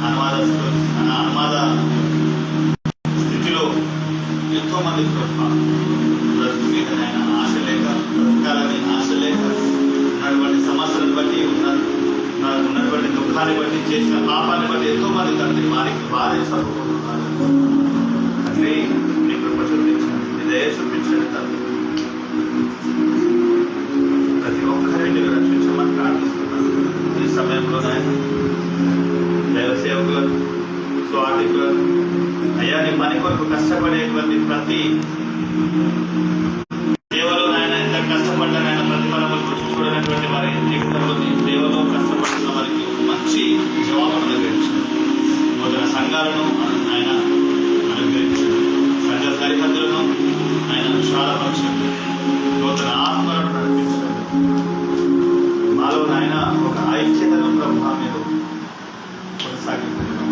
అనుమాద స్థితిలో ఎంతో మంది బ్రతుకు మీద ఆశ లేక బ్రతకాలని ఆశ లేక ఉన్నటువంటి సమస్యలను బట్టి ఉన్నటువంటి దుఃఖాన్ని బట్టి చేసిన పాపాన్ని బట్టి ఎంతో మంది తండ్రి వారే చదువుకుంటున్నారు. తండ్రి మీ కృప చూపించండి, మీ దయ చూపించండి తండ్రి. ప్రతి ఒక్కరిని రక్షించమని ప్రార్థిస్తున్నాను. ఈ సమయంలోనైనా దైవ సేవకులకు, స్వార్థికులకు, అయ్యా నీ పని కొరకు కష్టపడేటువంటి ప్రతి సేవలోనైనా ఎంత కష్టపడ్డానైనా ప్రతిఫలం చూడనటువంటి వారి జీవితంలో నీ సేవలో కష్టపడుతున్న వారికి మంచి జవాబును అనుగ్రహించండి. నూతన సంఘాలను ఆయన అనుగ్రహించండి. సంఘ సరిహద్దులను ఆయన విశాలపరచండి. నూతన ఆత్మలను నడిపించండి. మాలో నాయన ఒక ఐక్యతను ప్రభావ మీరు కొనసాగిస్తున్నాం.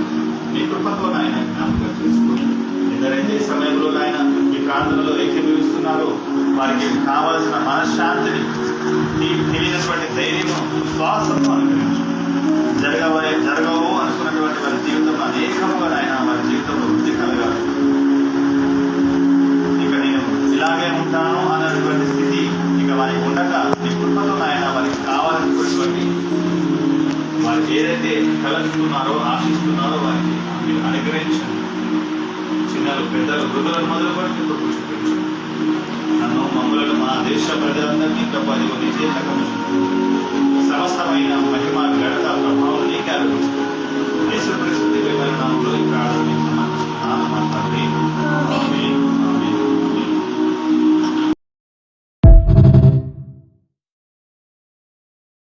మీ కృపతో నాయన జ్ఞాపకం చేసుకోండి. ఎందరైతే ఈ సమయంలో నాయన ఈ ప్రార్థనలో ఏకీభవిస్తున్నారో వారికి కావలసిన మనశ్శాంతిని, తెలియనటువంటి ధైర్యము, విశ్వాసము అనుగ్రహించండి. జరగవు అనుకున్నటువంటి వారి జీవితం అనేకముగా నాయన వారి జీవితంలో వృద్ధి కలగాలి. ఇక నేను ఇలాగే ఉంటాను అన్నటువంటి స్థితి ఇక వారికి ఉండగా మీ కృపతో నాయన వారికి కావాలనుకున్నటువంటి వారు ఏదైతే కలుస్తున్నారో ఆశిస్తున్నారో వారికి మీరు అనుగ్రహించండి. చిన్నలు, పెద్దలు, వృద్ధులను మొదలుకొని మీ కృప చూపించండి. నన్ను, మమ్మలను, మా దేశ ప్రజలందరినీ ఇంకా నీ చేతకు సమస్త